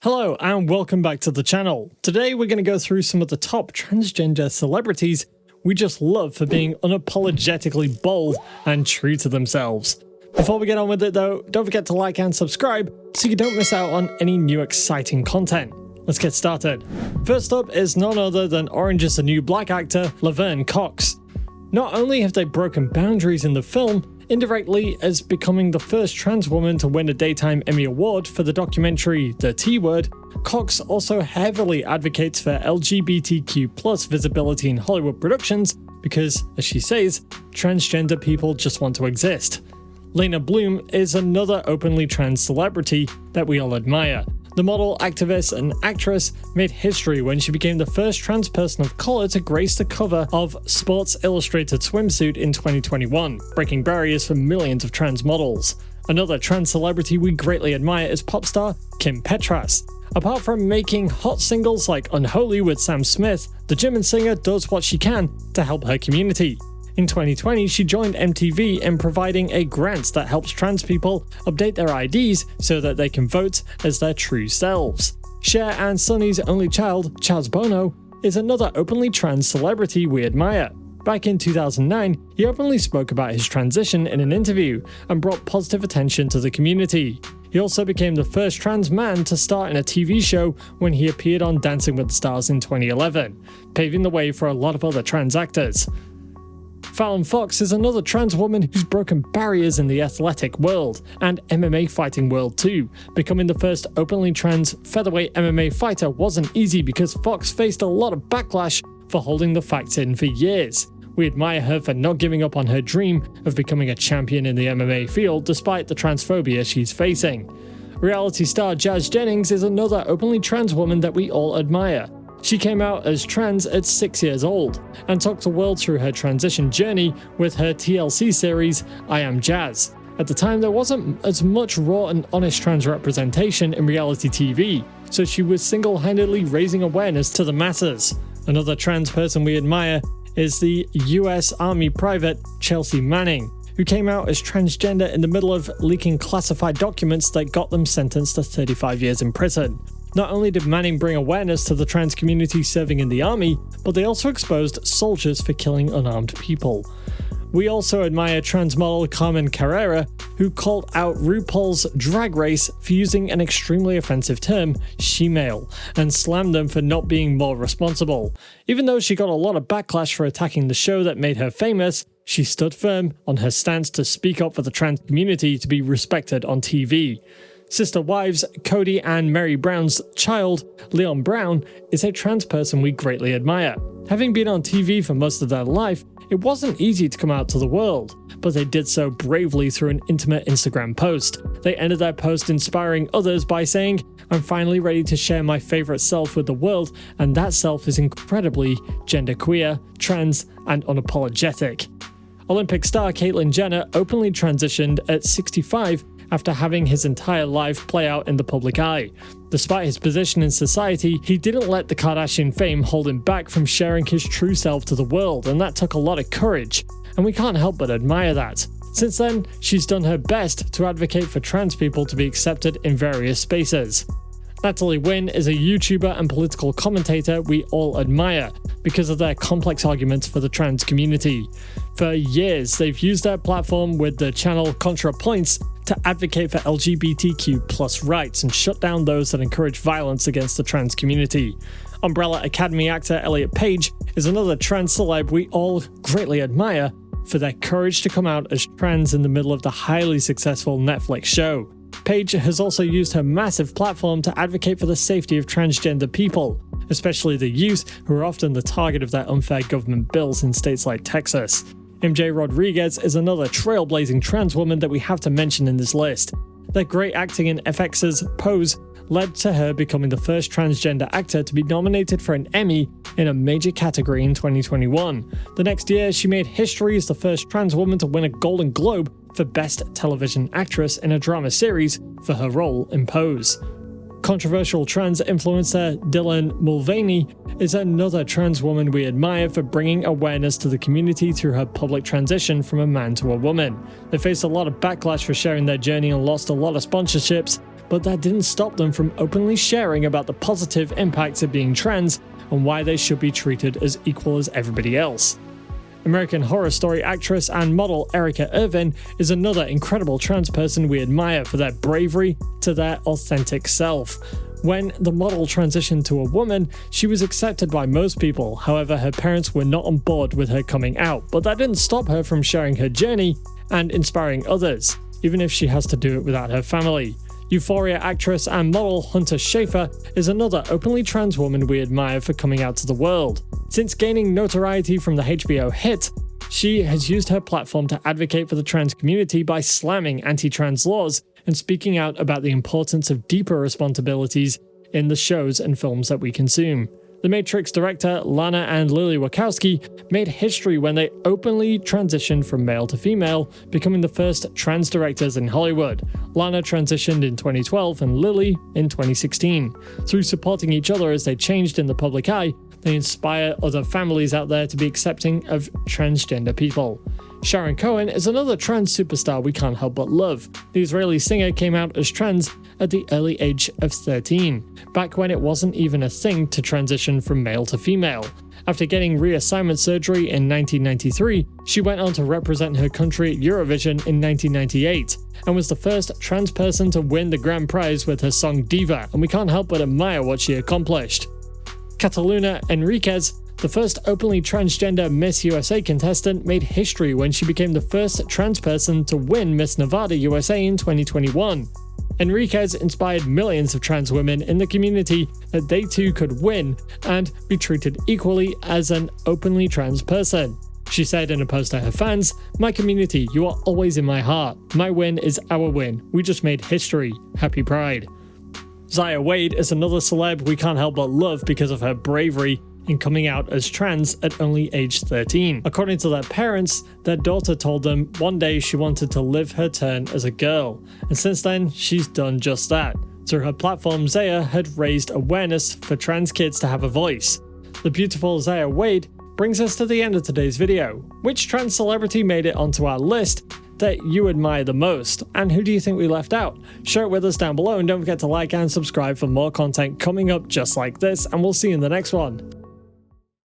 Hello and welcome back to the channel. Today we're going to go through some of the top transgender celebrities we just love for being unapologetically bold and true to themselves. Before we get on with it though, don't forget to like and subscribe so you don't miss out on any new exciting content. Let's get started. First up is none other than Orange is the New Black actor Laverne Cox. Not only have they broken boundaries in the film, indirectly as becoming the first trans woman to win a Daytime Emmy Award for the documentary The T Word, Cox also heavily advocates for LGBTQ+ visibility in Hollywood productions because, as she says, transgender people just want to exist. Lena Bloom is another openly trans celebrity that we all admire. The model, activist, and actress made history when she became the first trans person of color to grace the cover of Sports Illustrated swimsuit in 2021, breaking barriers for millions of trans models. Another trans celebrity we greatly admire is pop star Kim Petras. Apart from making hot singles like Unholy with Sam Smith, the German singer does what she can to help her community. In 2020, she joined MTV in providing a grant that helps trans people update their IDs so that they can vote as their true selves. Cher and Sonny's only child, Chaz Bono, is another openly trans celebrity we admire. Back in 2009, he openly spoke about his transition in an interview and brought positive attention to the community. He also became the first trans man to star in a TV show when he appeared on Dancing with the Stars in 2011, paving the way for a lot of other trans actors. Fallon Fox is another trans woman who's broken barriers in the athletic world and MMA fighting world too. Becoming the first openly trans featherweight MMA fighter wasn't easy because Fox faced a lot of backlash for holding the facts in for years. We admire her for not giving up on her dream of becoming a champion in the MMA field despite the transphobia she's facing. Reality star Jazz Jennings is another openly trans woman that we all admire. She came out as trans at 6 years old and took the world through her transition journey with her TLC series I Am Jazz. At the time, there wasn't as much raw and honest trans representation in reality TV, so she was single-handedly raising awareness to the masses. Another trans person we admire is the US Army private Chelsea Manning, who came out as transgender in the middle of leaking classified documents that got them sentenced to 35 years in prison. Not only did Manning bring awareness to the trans community serving in the army, but they also exposed soldiers for killing unarmed people. We also admire trans model Carmen Carrera, who called out RuPaul's Drag Race for using an extremely offensive term, she-male, and slammed them for not being more responsible. Even though she got a lot of backlash for attacking the show that made her famous, she stood firm on her stance to speak up for the trans community to be respected on TV. Sister wives Cody and Mary Brown's child, Leon Brown, is a trans person we greatly admire. Having been on TV for most of their life, it wasn't easy to come out to the world, but they did so bravely through an intimate Instagram post. They ended their post inspiring others by saying, "I'm finally ready to share my favorite self with the world, and that self is incredibly genderqueer, trans, and unapologetic." Olympic star Caitlyn Jenner openly transitioned at 65 after having his entire life play out in the public eye. Despite his position in society, he didn't let the Kardashian fame hold him back from sharing his true self to the world, and that took a lot of courage, and we can't help but admire that. Since then, she's done her best to advocate for trans people to be accepted in various spaces. Natalie Wynn is a YouTuber and political commentator we all admire because of their complex arguments for the trans community. For years, they've used their platform with the channel ContraPoints to advocate for LGBTQ+ rights and shut down those that encourage violence against the trans community. Umbrella Academy actor Elliot Page is another trans celeb we all greatly admire for their courage to come out as trans in the middle of the highly successful Netflix show. Page has also used her massive platform to advocate for the safety of transgender people, especially the youth who are often the target of their unfair government bills in states like Texas. MJ Rodriguez is another trailblazing trans woman that we have to mention in this list. Their great acting in FX's Pose led to her becoming the first transgender actor to be nominated for an Emmy in a major category in 2021. The next year, she made history as the first trans woman to win a Golden Globe for Best Television Actress in a Drama Series for her role in Pose. Controversial trans influencer Dylan Mulvaney is another trans woman we admire for bringing awareness to the community through her public transition from a man to a woman. They faced a lot of backlash for sharing their journey and lost a lot of sponsorships, but that didn't stop them from openly sharing about the positive impacts of being trans and why they should be treated as equal as everybody else. American Horror Story actress and model Erica Irvin is another incredible trans person we admire for their bravery to their authentic self. When the model transitioned to a woman, she was accepted by most people. However, her parents were not on board with her coming out, but that didn't stop her from sharing her journey and inspiring others, even if she has to do it without her family. Euphoria actress and model Hunter Schafer is another openly trans woman we admire for coming out to the world. Since gaining notoriety from the HBO hit, she has used her platform to advocate for the trans community by slamming anti-trans laws and speaking out about the importance of deeper responsibilities in the shows and films that we consume. The Matrix director Lana and Lily Wachowski made history when they openly transitioned from male to female, becoming the first trans directors in Hollywood. Lana transitioned in 2012 and Lily in 2016. Through supporting each other as they changed in the public eye, they inspire other families out there to be accepting of transgender people. Sharon Cohen is another trans superstar we can't help but love. The Israeli singer came out as trans at the early age of 13, back when it wasn't even a thing to transition from male to female. After getting reassignment surgery in 1993, she went on to represent her country at Eurovision in 1998, and was the first trans person to win the grand prize with her song Diva, and we can't help but admire what she accomplished. Catalina Enriquez, the first openly transgender Miss USA contestant, made history when she became the first trans person to win Miss Nevada USA in 2021. Enriquez inspired millions of trans women in the community that they too could win and be treated equally as an openly trans person. She said in a post to her fans, "My community, you are always in my heart. My win is our win. We just made history. Happy Pride." Zaya Wade is another celeb we can't help but love because of her bravery in coming out as trans at only age 13. According to their parents, their daughter told them one day she wanted to live her turn as a girl, and since then she's done just that. Through her platform, Zaya had raised awareness for trans kids to have a voice. The beautiful Zaya Wade brings us to the end of today's video. Which trans celebrity made it onto our list that you admire the most, and who do you think we left out? Share it with us down below, and don't forget to like and subscribe for more content coming up just like this, and we'll see you in the next one.